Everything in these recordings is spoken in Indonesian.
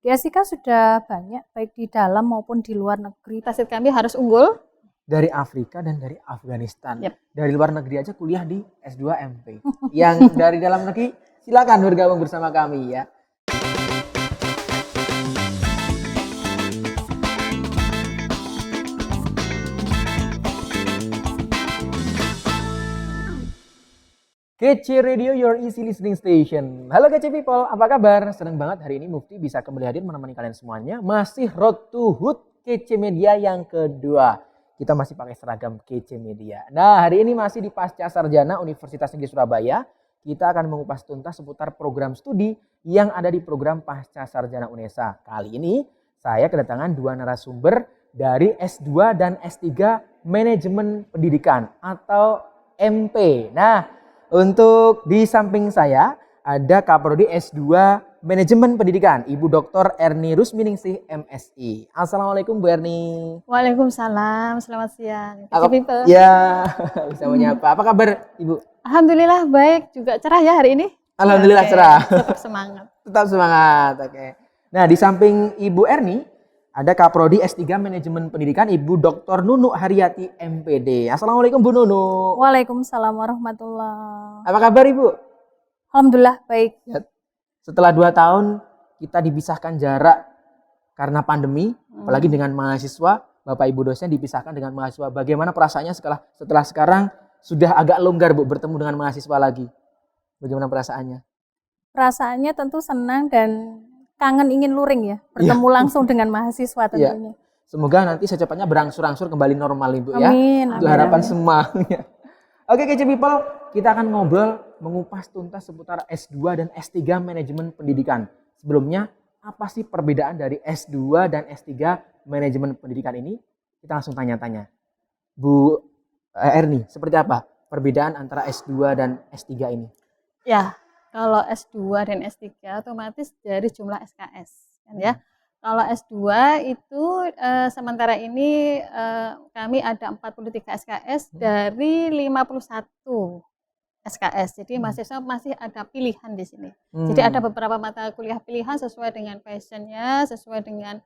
Di SIK sudah banyak, baik di dalam maupun di luar negeri. Target kami harus unggul. Dari Afrika dan dari Afghanistan. Yep. Dari luar negeri aja kuliah di S2 MP. Yang dari dalam negeri silakan bergabung bersama kami ya. Kece Radio, your easy listening station. Halo Kece people, apa kabar? Senang banget hari ini Mufti bisa kembali hadir menemani kalian semuanya. Masih Road to Hood Kece Media yang kedua. Kita masih pakai seragam Kece Media. Nah, hari ini masih di Pasca Sarjana Universitas Negeri Surabaya. Kita akan mengupas tuntas seputar program studi yang ada di program Pasca Sarjana UNESA. Kali ini saya kedatangan dua narasumber dari S2 dan S3 Manajemen Pendidikan atau MP. Nah, untuk di samping saya ada Kaprodi S2 Manajemen Pendidikan, Ibu Dr. Erni Rusminingsih MSI. Assalamualaikum Bu Erni. Waalaikumsalam, selamat siang. Ya, bisa menyapa. Apa kabar Ibu? Alhamdulillah baik, juga cerah ya hari ini. Alhamdulillah cerah. Tetap semangat. Tetap semangat, oke. Nah, di samping Ibu Erni ada Kaprodi S3 Manajemen Pendidikan Ibu Dr. Nunu Haryati MPD. Assalamualaikum Bu Nunu. Waalaikumsalam warahmatullahi. Apa kabar Ibu? Alhamdulillah baik. Ya, setelah 2 tahun kita dipisahkan jarak karena pandemi, apalagi dengan mahasiswa, Bapak Ibu dosen dipisahkan dengan mahasiswa. Bagaimana perasaannya setelah sekarang sudah agak longgar Bu bertemu dengan mahasiswa lagi? Bagaimana perasaannya? Perasaannya tentu senang dan kangen, ingin luring ya, bertemu langsung dengan mahasiswa tentunya. Semoga nanti secepatnya berangsur-angsur kembali normal Ibu ya. Amin. Itu harapan semuanya. Oke Kece people, kita akan ngobrol mengupas tuntas seputar S2 dan S3 Manajemen Pendidikan. Sebelumnya, apa sih perbedaan dari S2 dan S3 Manajemen Pendidikan ini? Kita langsung tanya-tanya. Bu Erni, seperti apa perbedaan antara S2 dan S3 ini? Ya, kalau S2 dan S3 otomatis dari jumlah SKS kan ya. Kalau S2 itu sementara ini kami ada 43 SKS dari 51 SKS. Jadi mahasiswa masih ada pilihan di sini. Jadi ada beberapa mata kuliah pilihan sesuai dengan passionnya, sesuai dengan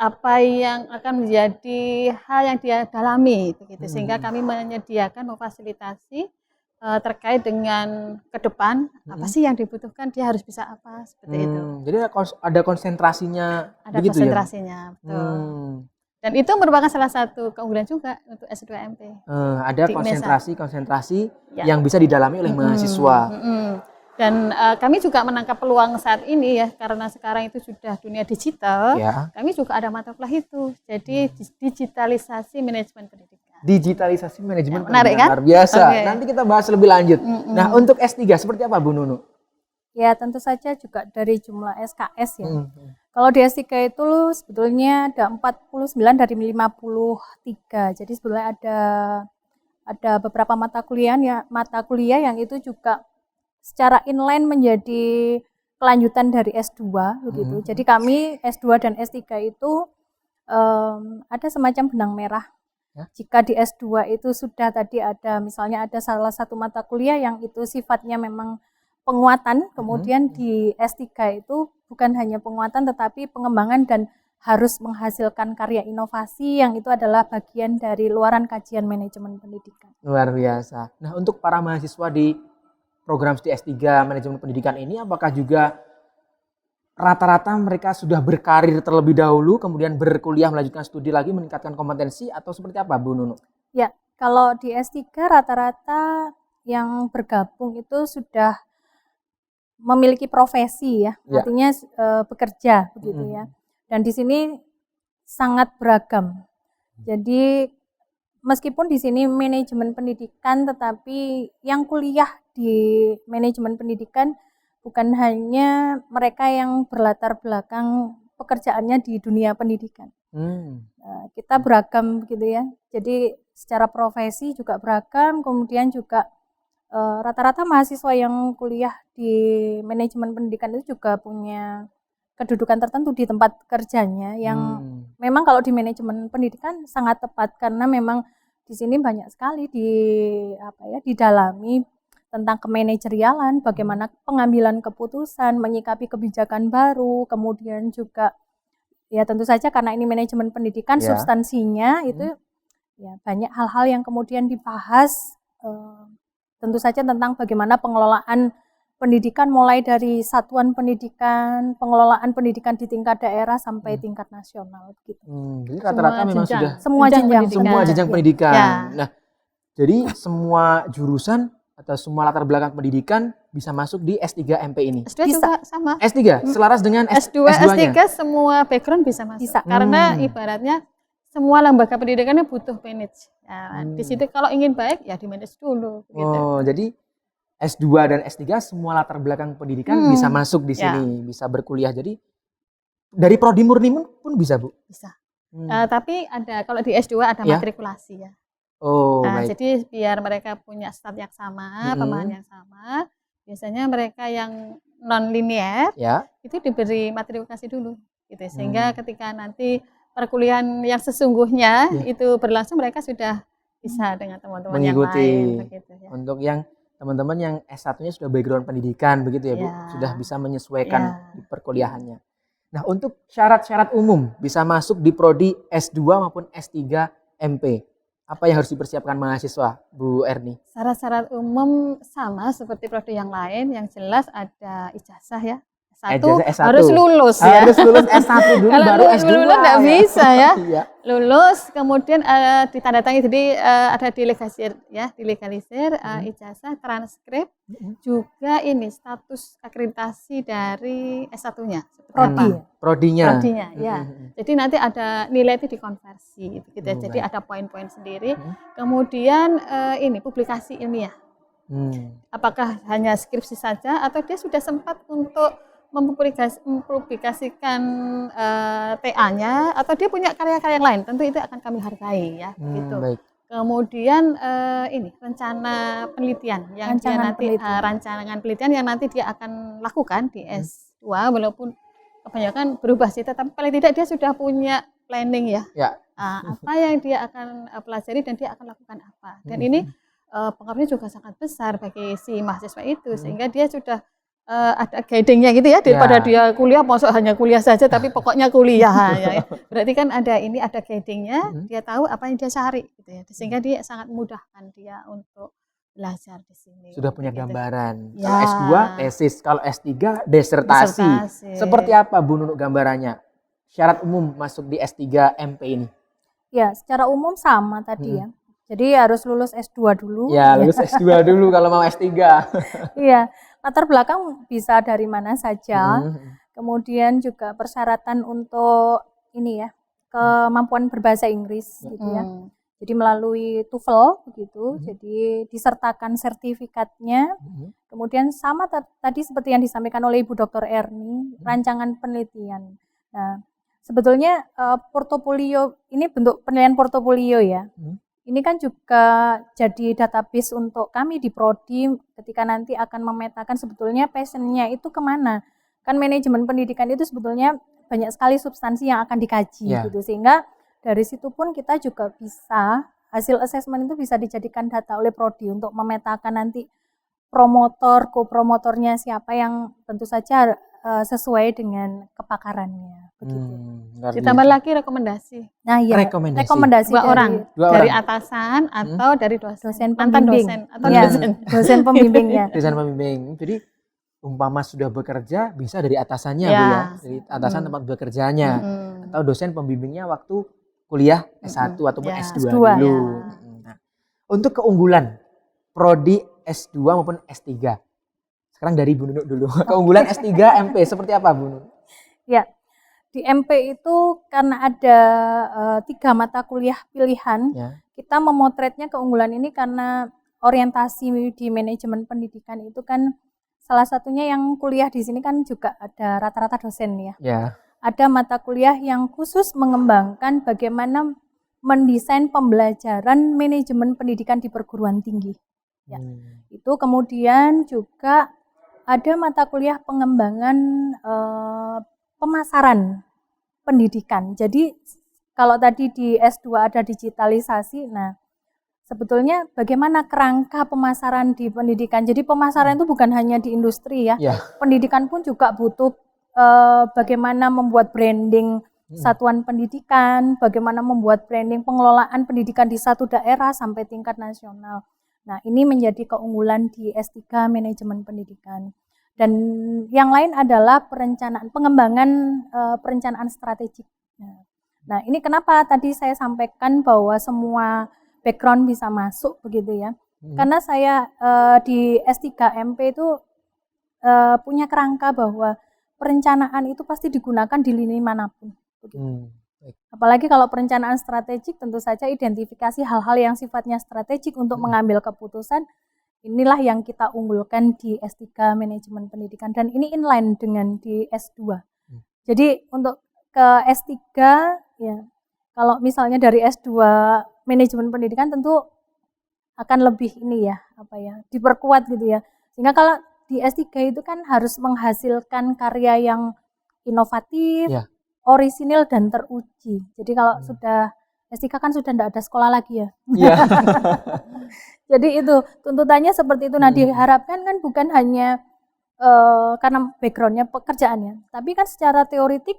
apa yang akan menjadi hal yang dia dalami begitu. Sehingga kami menyediakan, memfasilitasi terkait dengan ke depan apa sih yang dibutuhkan, dia harus bisa apa seperti itu. Jadi ada konsentrasinya. Ada begitu konsentrasinya, ya? betul. Dan itu merupakan salah satu keunggulan juga untuk S2 MP. Ada konsentrasi yang bisa didalami oleh mahasiswa. Dan kami juga menangkap peluang saat ini ya, karena sekarang itu sudah dunia digital. Kami juga ada mata kuliah itu. Jadi digitalisasi manajemen pendidikan. Digitalisasi manajemen menarik pendidikan, kan? Luar biasa. Nanti kita bahas lebih lanjut. Nah, untuk S3 seperti apa Bu Nunu? Ya, tentu saja juga dari jumlah SKS ya. Kalau di S3 itu sebetulnya ada 49 dari 53. Jadi sebetulnya ada beberapa mata kuliah yang itu juga secara inline menjadi kelanjutan dari S2 begitu. Jadi kami S2 dan S3 itu ada semacam benang merah. Jika di S2 itu sudah tadi ada misalnya ada salah satu mata kuliah yang itu sifatnya memang penguatan, kemudian di S3 itu bukan hanya penguatan tetapi pengembangan dan harus menghasilkan karya inovasi yang itu adalah bagian dari luaran kajian manajemen pendidikan. Luar biasa. Nah, untuk para mahasiswa di program studi S3 Manajemen Pendidikan ini apakah juga rata-rata mereka sudah berkarir terlebih dahulu, kemudian berkuliah melanjutkan studi lagi, meningkatkan kompetensi, atau seperti apa Bu Nunu? Ya, kalau di S3 rata-rata yang bergabung itu sudah memiliki profesi ya, artinya bekerja begitu ya. Dan di sini sangat beragam. Jadi meskipun di sini manajemen pendidikan, tetapi yang kuliah di manajemen pendidikan bukan hanya mereka yang berlatar belakang pekerjaannya di dunia pendidikan. Kita beragam gitu ya. Jadi secara profesi juga beragam, kemudian juga rata-rata mahasiswa yang kuliah di manajemen pendidikan itu juga punya kedudukan tertentu di tempat kerjanya yang memang kalau di manajemen pendidikan sangat tepat karena memang di sini banyak sekali didalami tentang kemanajerialan, bagaimana pengambilan keputusan, menyikapi kebijakan baru, kemudian juga ya tentu saja karena ini manajemen pendidikan, substansinya itu ya banyak hal-hal yang kemudian dibahas, tentu saja tentang bagaimana pengelolaan pendidikan mulai dari satuan pendidikan, pengelolaan pendidikan di tingkat daerah sampai tingkat nasional gitu. Jadi rata-rata memang sudah semua jenjang pendidikan. Ya. Nah, jadi semua jurusan atau semua latar belakang pendidikan bisa masuk di S3 MP ini. S2 juga sama. S3 selaras dengan S2, S2-nya. S3 semua background bisa masuk. Bisa. Karena ibaratnya semua lembaga pendidikannya butuh manage. Nah, di situ kalau ingin baik ya di manage dulu gitu. Jadi S2 dan S3 semua latar belakang pendidikan bisa masuk di sini, bisa berkuliah. Jadi dari prodi murni pun bisa, Bu? Bisa. Tapi ada kalau di S2 ada matrikulasi ya. Baik. Jadi biar mereka punya start yang sama, pemahaman yang sama. Biasanya mereka yang non linear itu diberi matrikulasi dulu, gitu. Sehingga ketika nanti perkuliahan yang sesungguhnya itu berlangsung, mereka sudah bisa dengan teman-teman yang lain, begitu ya. Untuk yang teman-teman yang S1-nya sudah background pendidikan, begitu ya, Bu, sudah bisa menyesuaikan di perkuliahannya. Nah, untuk syarat-syarat umum bisa masuk di prodi S2 maupun S3 MP. Apa yang harus dipersiapkan mahasiswa, Bu Erni? Syarat-syarat umum sama seperti prodi yang lain, yang jelas ada ijazah ya. S1 harus lulus ya. Harus lulus S1 dulu baru S2. Lulus enggak bisa ya. Lulus kemudian ditandatangani, jadi ada dilegalisir ijazah, transkrip, juga ini status akreditasi dari S1-nya. Prodinya ya. Jadi nanti ada nilai itu dikonversi gitu ya. Jadi ada poin-poin sendiri. Kemudian ini publikasi ilmiah. Apakah hanya skripsi saja atau dia sudah sempat untuk mempublikasikan TA-nya atau dia punya karya-karya yang lain, tentu itu akan kami hargai ya, gitu. Baik. Kemudian ini rencana penelitian yang rancangan penelitian yang nanti dia akan lakukan di S2, walaupun kebanyakan berubah sih, tapi paling tidak dia sudah punya planning ya. Apa yang dia akan pelajari dan dia akan lakukan apa. Dan ini pengaruhnya juga sangat besar bagi si mahasiswa itu, sehingga dia sudah ada guidingnya gitu ya, daripada dia kuliah masuk hanya kuliah saja tapi pokoknya kuliah ya. Berarti kan ada guidingnya, dia tahu apa yang dia cari gitu ya, sehingga dia sangat memudahkan dia untuk belajar di sini. Sudah punya gambaran. Kalau S2 tesis, kalau S3 disertasi. Seperti apa Bu Nunuk gambarannya? Syarat umum masuk di S3 MP ini? Ya, secara umum sama tadi ya. Jadi harus lulus S2 dulu. Ya, lulus S2 dulu kalau mau S3. Iya, latar belakang bisa dari mana saja. Kemudian juga persyaratan untuk ini ya, kemampuan berbahasa Inggris gitu ya. Jadi melalui TOEFL begitu. Jadi disertakan sertifikatnya. Kemudian sama tadi seperti yang disampaikan oleh Ibu Dr. Erni, rancangan penelitian. Nah, sebetulnya portofolio ini bentuk penilaian portofolio ya. Ini kan juga jadi database untuk kami di Prodi ketika nanti akan memetakan sebetulnya passion-nya itu kemana. Kan manajemen pendidikan itu sebetulnya banyak sekali substansi yang akan dikaji gitu. Sehingga dari situ pun kita juga bisa, hasil assessment itu bisa dijadikan data oleh Prodi untuk memetakan nanti promotor, co-promotornya siapa yang tentu saja sesuai dengan kepakarannya begitu. Ditambah lagi rekomendasi. Nah, iya. Rekomendasi dua orang dari atasan atau dari dosen pembimbing atau dosen pembimbingnya. Dosen pembimbing. Jadi umpama sudah bekerja bisa dari atasannya Bu ya, dari atasan tempat bekerjanya atau dosen pembimbingnya waktu kuliah S1 ataupun S2 dulu. Nah, untuk keunggulan prodi S2 maupun S3. Sekarang dari Bu Nunuk dulu. Keunggulan S3 MP seperti apa Bu Nunuk? Ya, di MP itu karena ada 3 mata kuliah pilihan, kita memotretnya keunggulan ini karena orientasi di manajemen pendidikan itu kan salah satunya yang kuliah di sini kan juga ada rata-rata dosen ya. Ada mata kuliah yang khusus mengembangkan bagaimana mendesain pembelajaran manajemen pendidikan di perguruan tinggi. Ya. Itu kemudian juga ada mata kuliah pengembangan pemasaran pendidikan. Jadi kalau tadi di S2 ada digitalisasi, nah sebetulnya bagaimana kerangka pemasaran di pendidikan. Jadi pemasaran itu bukan hanya di industri ya. Pendidikan pun juga butuh bagaimana membuat branding satuan pendidikan, bagaimana membuat branding pengelolaan pendidikan di satu daerah sampai tingkat nasional. Nah, ini menjadi keunggulan di S3 Manajemen Pendidikan. Dan yang lain adalah perencanaan, pengembangan perencanaan strategik. Nah, ini kenapa tadi saya sampaikan bahwa semua background bisa masuk begitu ya. Karena saya di S3 MP itu punya kerangka bahwa perencanaan itu pasti digunakan di lini manapun. Apalagi kalau perencanaan strategik, tentu saja identifikasi hal-hal yang sifatnya strategik untuk mengambil keputusan. Inilah yang kita unggulkan di S3 Manajemen Pendidikan, dan ini inline dengan di S2. Jadi untuk ke S3 ya, kalau misalnya dari S2 Manajemen Pendidikan tentu akan lebih ini ya, diperkuat gitu ya. Sehingga kalau di S3 itu kan harus menghasilkan karya yang inovatif, orisinil dan teruji. Jadi kalau sudah S3 kan sudah tidak ada sekolah lagi ya. Jadi itu tuntutannya seperti itu. Nah, diharapkan kan bukan hanya karena backgroundnya pekerjaannya, tapi kan secara teoritik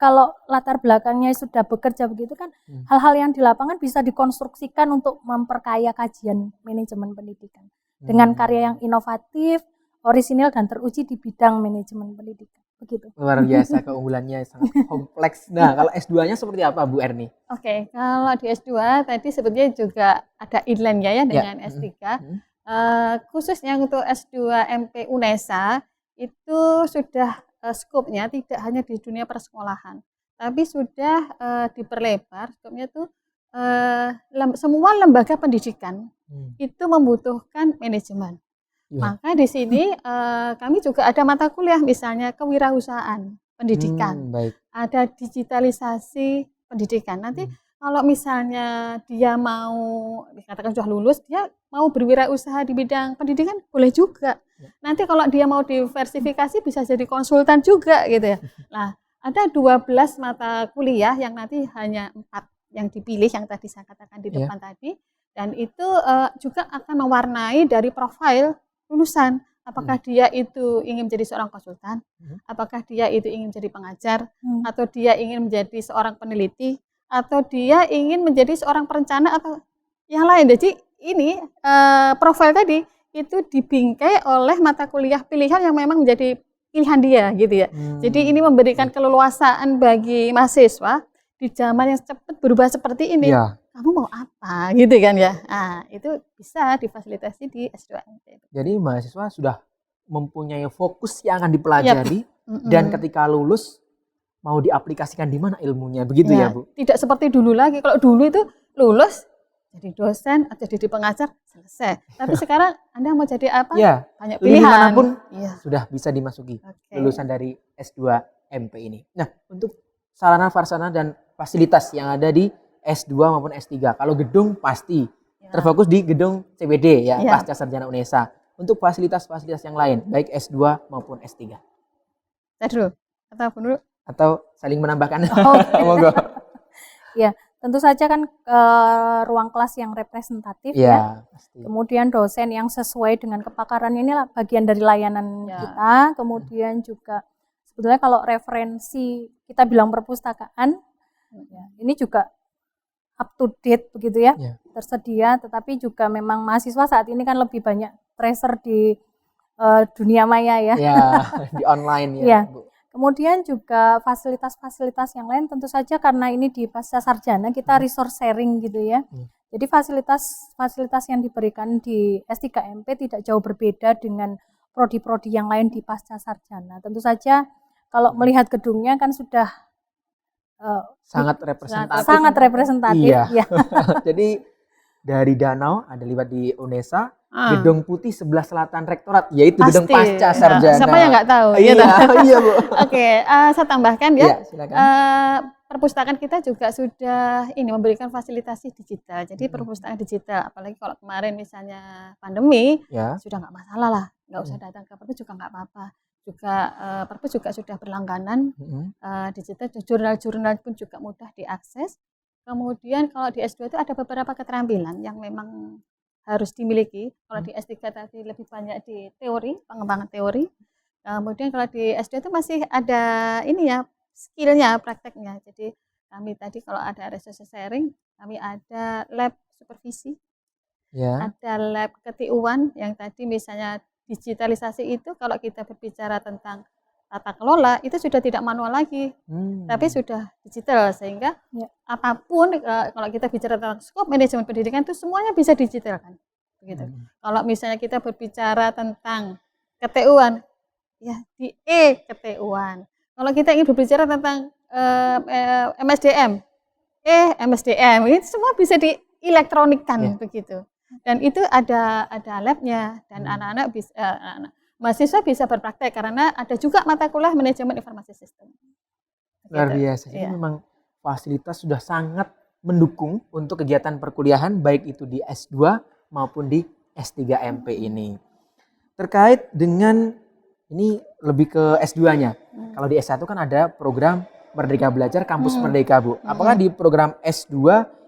kalau latar belakangnya sudah bekerja begitu kan, hal-hal yang di lapangan bisa dikonstruksikan untuk memperkaya kajian manajemen pendidikan dengan karya yang inovatif, orisinil dan teruji di bidang manajemen pendidikan. Begitu. Luar biasa, keunggulannya sangat kompleks. Nah, kalau S2-nya seperti apa Bu Erni? Oke, kalau di S2 tadi sebetulnya juga ada inline ya dengan S3. Khususnya untuk S2 MP UNESA itu sudah skopnya tidak hanya di dunia persekolahan, tapi sudah diperlebar skopnya itu semua lembaga pendidikan itu membutuhkan manajemen. Maka di sini kami juga ada mata kuliah, misalnya kewirausahaan pendidikan, ada digitalisasi pendidikan. Nanti kalau misalnya dia mau dikatakan sudah lulus, dia mau berwirausaha di bidang pendidikan boleh juga. Nanti kalau dia mau diversifikasi bisa jadi konsultan juga gitu ya. Nah, ada 12 mata kuliah yang nanti hanya 4 yang dipilih yang tadi saya katakan di depan tadi, dan itu juga akan mewarnai dari profil lulusan, apakah dia itu ingin menjadi seorang konsultan, apakah dia itu ingin menjadi pengajar, atau dia ingin menjadi seorang peneliti, atau dia ingin menjadi seorang perencana atau yang lain. Jadi ini profil tadi itu dibingkai oleh mata kuliah pilihan yang memang menjadi pilihan dia gitu ya. Jadi ini memberikan keleluasaan bagi mahasiswa di zaman yang cepat berubah seperti ini. Kamu mau apa gitu kan ya. Nah, itu bisa difasilitasi di S2 MP. Jadi mahasiswa sudah mempunyai fokus yang akan dipelajari dan ketika lulus mau diaplikasikan di mana ilmunya, begitu ya Bu? Tidak seperti dulu lagi. Kalau dulu itu lulus jadi dosen atau jadi pengajar selesai. Tapi sekarang Anda mau jadi apa? Banyak pilihan. Manapun sudah bisa dimasuki lulusan dari S2 MP ini. Nah, untuk sarana prasarana dan fasilitas yang ada di S2 maupun S3. Kalau gedung pasti terfokus di gedung CBD ya, Pasca Sarjana UNESA. Untuk fasilitas-fasilitas yang lain, baik S2 maupun S3. Saya dulu atau aku dulu? Atau saling menambahkan. Monggo. Ya, tentu saja kan ruang kelas yang representatif ya. Pasti. Kemudian dosen yang sesuai dengan kepakarannya, inilah bagian dari layanan kita. Kemudian juga sebetulnya kalau referensi kita bilang perpustakaan, ini juga up to date begitu ya, tersedia, tetapi juga memang mahasiswa saat ini kan lebih banyak tracer di dunia maya ya. Di online ya. Bu. Kemudian juga fasilitas-fasilitas yang lain tentu saja karena ini di pasca sarjana kita resource sharing gitu ya. Jadi fasilitas yang diberikan di S3 MP tidak jauh berbeda dengan prodi-prodi yang lain di pasca sarjana. Tentu saja kalau melihat gedungnya kan sudah sangat representatif. Sangat representatif. Iya. Jadi dari danau ada liwat di UNESA, gedung putih sebelah selatan rektorat, yaitu gedung pasca sarjana. Siapa yang nggak tahu? Iya Bu. Oke, saya tambahkan ya. Silakan. Perpustakaan kita juga sudah memberikan fasilitasi digital. Jadi perpustakaan digital, apalagi kalau kemarin misalnya pandemi, sudah nggak masalah lah, nggak usah datang ke perpus juga nggak apa-apa. Juga perpus juga sudah berlangganan digital, jurnal-jurnal pun juga mudah diakses. Kemudian kalau di S2 itu ada beberapa keterampilan yang memang harus dimiliki. Kalau di S3 tadi lebih banyak di teori, pengembangan teori. Kemudian kalau di S2 itu masih ada ini ya, skill-nya, prakteknya. Jadi kami tadi kalau ada resource sharing, kami ada lab supervisi, Ya. ada lab ketiuan yang tadi misalnya digitalisasi itu kalau kita berbicara tentang tata kelola itu sudah tidak manual lagi, tapi sudah digital sehingga apapun kalau kita bicara tentang skop manajemen pendidikan itu semuanya bisa digital kan, begitu. Kalau misalnya kita berbicara tentang ketuan, ya di ketuan. Kalau kita ingin berbicara tentang MSDM, MSDM itu semua bisa dielektronikkan begitu. Dan itu ada labnya dan anak-anak bisa mahasiswa bisa berpraktek karena ada juga mata kuliah manajemen informasi sistem. Luar biasa. Jadi memang fasilitas sudah sangat mendukung untuk kegiatan perkuliahan baik itu di S2 maupun di S3 MP ini. Terkait dengan ini lebih ke S2-nya. Kalau di S1 kan ada program Merdeka Belajar Kampus Merdeka, Bu. Apakah di program S2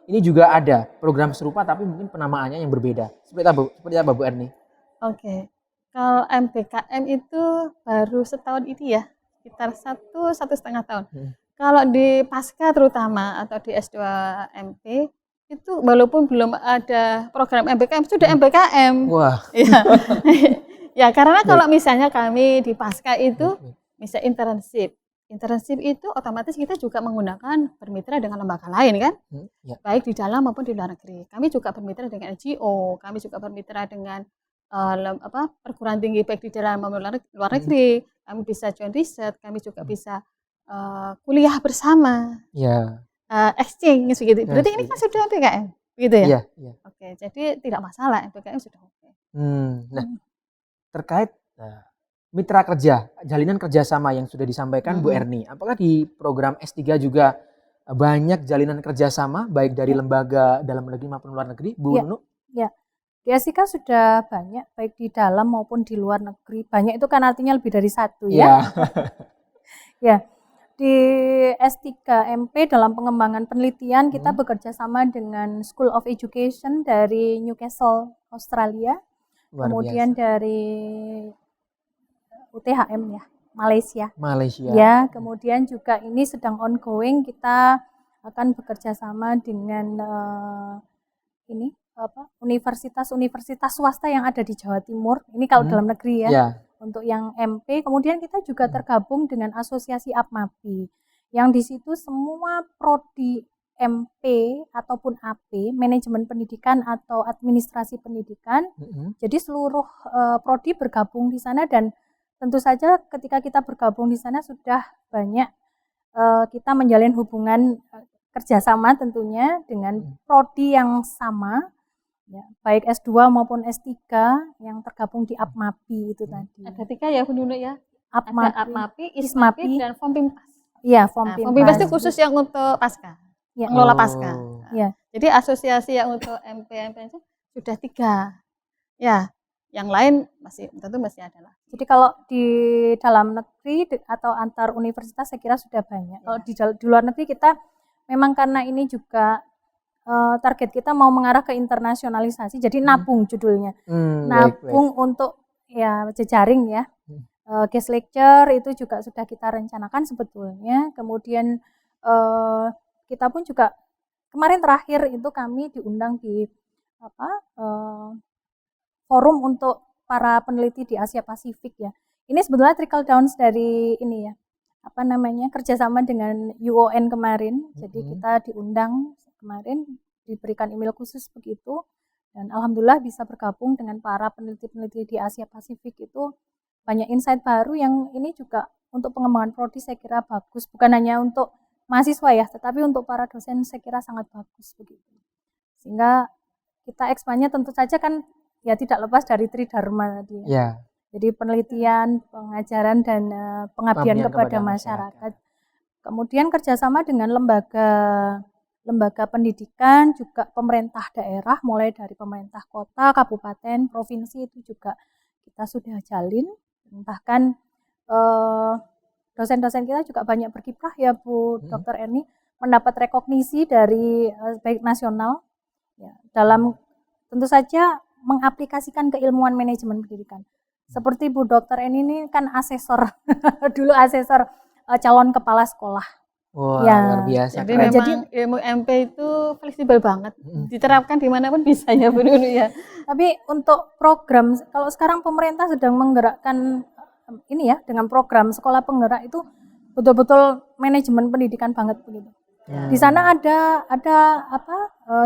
ini juga ada program serupa tapi mungkin penamaannya yang berbeda? Seperti apa Bu Erni? Oke. Kalau MBKM itu baru setahun itu ya, sekitar 1,5 tahun. Kalau di pasca terutama atau di S2 MP itu walaupun belum ada program MBKM sudah MBKM. Wah. Ya. Ya karena kalau misalnya kami di pasca itu bisa internship. Internship itu otomatis kita juga menggunakan bermitra dengan lembaga lain kan, baik di dalam maupun di luar negeri. Kami juga bermitra dengan NGO, kami juga bermitra dengan perguruan tinggi baik di dalam maupun luar negeri. Kami bisa join riset, kami juga bisa kuliah bersama, exchange begitu. Berarti ini kan sudah MBKM, begitu ya? Iya. Oke, jadi tidak masalah MBKM sudah oke. Nah, terkait mitra kerja, jalinan kerjasama yang sudah disampaikan Bu Erni, apakah di program S3 juga banyak jalinan kerjasama baik dari lembaga dalam negeri maupun luar negeri, Bu Nunu? Ya, di S3 sudah banyak baik di dalam maupun di luar negeri. Banyak itu kan artinya lebih dari satu ya. Ya, di S3 MP dalam pengembangan penelitian kita bekerja sama dengan School of Education dari Newcastle, Australia. Kemudian dari UTHM ya, Malaysia. Ya, kemudian juga ini sedang ongoing, kita akan bekerja sama dengan universitas swasta yang ada di Jawa Timur. Ini kalau dalam negeri ya. Untuk yang MP, kemudian kita juga tergabung dengan Asosiasi APMAPI. Yang di situ semua prodi MP ataupun AP, manajemen pendidikan atau administrasi pendidikan. Jadi seluruh prodi bergabung di sana dan tentu saja ketika kita bergabung di sana sudah banyak kita menjalin hubungan kerjasama tentunya dengan prodi yang sama, ya, baik S2 maupun S3 yang tergabung di APMAPI itu tadi. Ada 3 ya Bu Nunu ya? APMAPI, ISMAPI, dan FOMPIMPAS. Iya, FOMPIMPAS. FOMPIMPAS itu khusus yang untuk pasca, mengelola pasca. Jadi asosiasi yang untuk MP sudah 3. Ya. Yang lain tentu masih ada lah. Jadi kalau di dalam negeri atau antar universitas saya kira sudah banyak. Kalau di luar negeri kita memang karena ini juga target kita mau mengarah ke internasionalisasi. Jadi nabung judulnya. Nabung untuk ya jejaring ya. Guest lecture itu juga sudah kita rencanakan sebetulnya. Kemudian kita pun juga kemarin terakhir itu kami diundang di forum untuk para peneliti di Asia Pasifik ya. Ini sebetulnya trickle down dari ini ya, kerjasama dengan UON kemarin. Jadi kita diundang kemarin, diberikan email khusus begitu, dan alhamdulillah bisa bergabung dengan para peneliti-peneliti di Asia Pasifik. Itu banyak insight baru yang ini juga untuk pengembangan prodi saya kira bagus, bukan hanya untuk mahasiswa ya, tetapi untuk para dosen saya kira sangat bagus begitu. Sehingga kita ekspannya tentu saja kan ya tidak lepas dari Tridharma tadi. Ya. Jadi penelitian, pengajaran dan pengabdian kepada masyarakat. Kemudian kerjasama dengan lembaga pendidikan, juga pemerintah daerah, mulai dari pemerintah kota, kabupaten, provinsi itu juga kita sudah jalin. Bahkan dosen-dosen kita juga banyak berkiprah ya Bu Dr. Erni. mendapat rekognisi dari baik nasional ya, dalam tentu saja mengaplikasikan keilmuan manajemen pendidikan. Seperti Bu Dr. Eni ini kan asesor dulu asesor calon kepala sekolah. Wah, Ya. luar biasa. Jadi keren. memang ilmu MP itu fleksibel banget, diterapkan dimanapun bisa ya Bu Nunu ya. Tapi untuk program, kalau sekarang pemerintah sedang menggerakkan ini ya, dengan program sekolah penggerak itu betul-betul manajemen pendidikan banget begitu. Di sana ada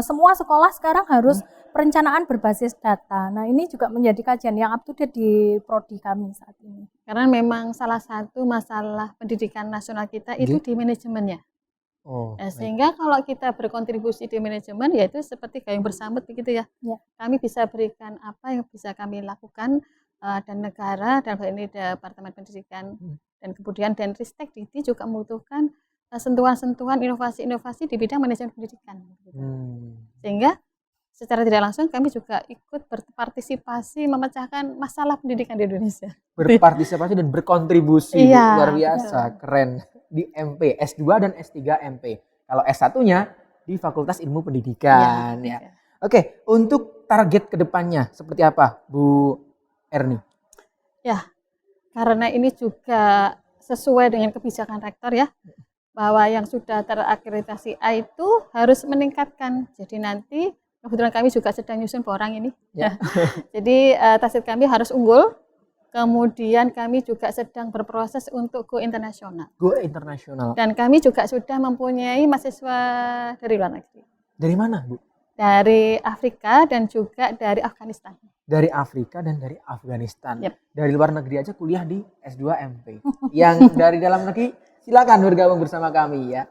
semua sekolah sekarang harus perencanaan berbasis data. Nah, ini juga menjadi kajian yang up to date di prodi kami saat ini. Karena memang salah satu masalah pendidikan nasional kita itu di manajemennya. Oh, Sehingga kalau kita berkontribusi di manajemen, yaitu seperti gayung bersambut begitu ya. Ya. Kami bisa berikan apa yang bisa kami lakukan, dan negara dalam hal ini Departemen Pendidikan dan kemudian Denristek Dikti juga membutuhkan sentuhan-sentuhan inovasi-inovasi di bidang manajemen pendidikan. Sehingga secara tidak langsung kami juga ikut berpartisipasi memecahkan masalah pendidikan di Indonesia. Berpartisipasi dan berkontribusi. Iya, Luar biasa, keren. Di MP, S2 dan S3 MP. Kalau S1-nya di Fakultas Ilmu Pendidikan. Ya. Oke, untuk target kedepannya seperti apa, Bu Erni? Ya, karena ini juga sesuai dengan kebijakan rektor ya, bahwa yang sudah terakreditasi A itu harus meningkatkan. Jadi nanti kebetulan kami juga sedang nyusun borang ini. Ya. Jadi target kami harus unggul. Kemudian kami juga sedang berproses untuk go internasional. Go internasional. Dan kami juga sudah mempunyai mahasiswa dari luar negeri. Dari mana, Bu? Dari Afrika dan juga dari Afghanistan. Dari Afrika dan dari Afghanistan. Yep. Dari luar negeri aja kuliah di S2 MP. Yang dari dalam negeri silakan bergabung bersama kami ya.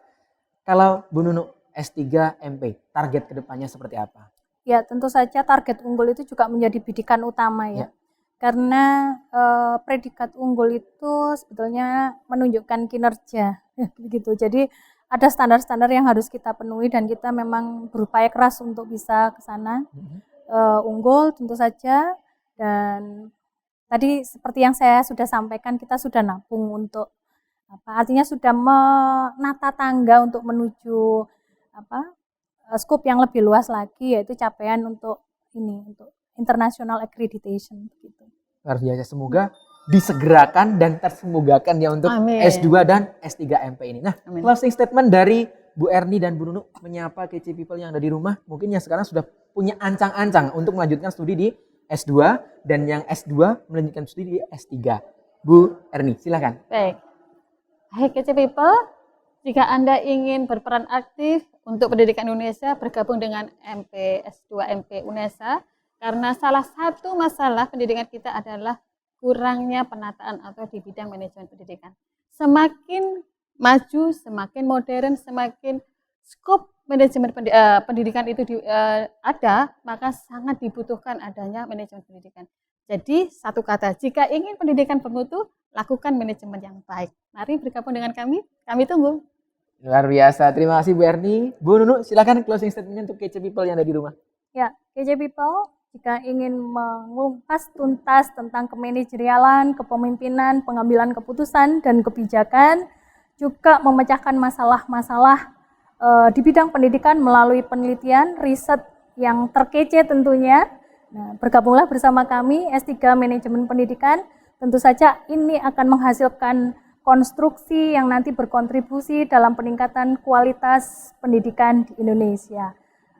Kalau Bu Nunu S3 MP, target kedepannya seperti apa? Ya, tentu saja target unggul itu juga menjadi bidikan utama ya. Karena predikat unggul itu sebetulnya menunjukkan kinerja begitu. Jadi ada standar-standar yang harus kita penuhi dan kita memang berupaya keras untuk bisa ke sana. Unggul tentu saja, dan tadi seperti yang saya sudah sampaikan, kita sudah nabung untuk artinya sudah menata tangga untuk menuju skop yang lebih luas lagi, yaitu capaian untuk international accreditation gitu. Luar biasa, semoga disegerakan dan tersemogakan ya untuk Amin. S2 dan S3 MP ini. Nah, Amin. closing statement dari Bu Erni dan Bu Nunu menyapa KC People yang ada di rumah, mungkin yang sekarang sudah punya ancang-ancang untuk melanjutkan studi di S2 dan yang S2 melanjutkan studi di S3. Bu Erni, silakan. Baik. Hai KC People, jika Anda ingin berperan aktif untuk pendidikan Indonesia, bergabung dengan MP S2 MP UNESA, karena salah satu masalah pendidikan kita adalah kurangnya penataan atau di bidang manajemen pendidikan. Semakin maju, semakin modern, semakin skop manajemen pendidikan itu ada, maka sangat dibutuhkan adanya manajemen pendidikan. Jadi satu kata, jika ingin pendidikan bermutu, lakukan manajemen yang baik. Mari bergabung dengan kami tunggu. Luar biasa, terima kasih Bu Erni. Bu Nunu, silakan closing statement-nya untuk KC People yang ada di rumah. Ya, KC People, jika ingin mengupas tuntas tentang kemanajerialan, kepemimpinan, pengambilan keputusan, dan kebijakan, juga memecahkan masalah-masalah di bidang pendidikan melalui penelitian, riset yang terkece tentunya. Nah, bergabunglah bersama kami S3 Manajemen Pendidikan. Tentu saja ini akan menghasilkan konstruksi yang nanti berkontribusi dalam peningkatan kualitas pendidikan di Indonesia.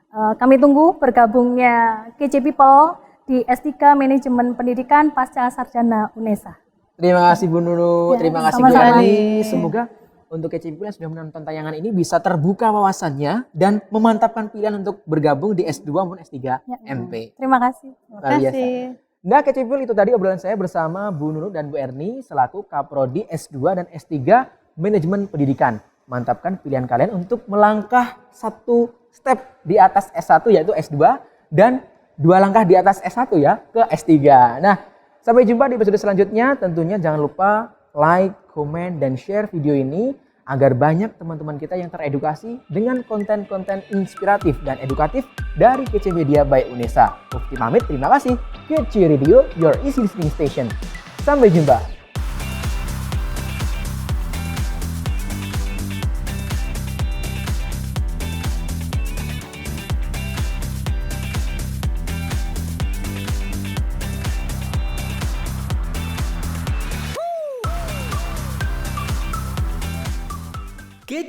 Kami tunggu bergabungnya KC People di S3 Manajemen Pendidikan Pasca Sarjana UNESA. Terima kasih Bu Nunu, terima kasih Bu sama-sama. Erni. Semoga untuk KC People yang sudah menonton tayangan ini bisa terbuka wawasannya dan memantapkan pilihan untuk bergabung di S2 maupun S3 MP. Terima kasih. Terima kasih. Nah, KC People, itu tadi obrolan saya bersama Bu Nunu dan Bu Erni selaku Kaprodi S2 dan S3 Manajemen Pendidikan. Mantapkan pilihan kalian untuk melangkah satu step di atas S1 yaitu S2 dan 2 langkah di atas S1 ya ke S3. Nah, sampai jumpa di episode selanjutnya. Tentunya jangan lupa like, komen, dan share video ini agar banyak teman-teman kita yang teredukasi dengan konten-konten inspiratif dan edukatif dari KC Media by UNESA. Mufti pamit, terima kasih. KC Radio, your easy listening station. Sampai jumpa.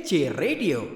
Kece Radio.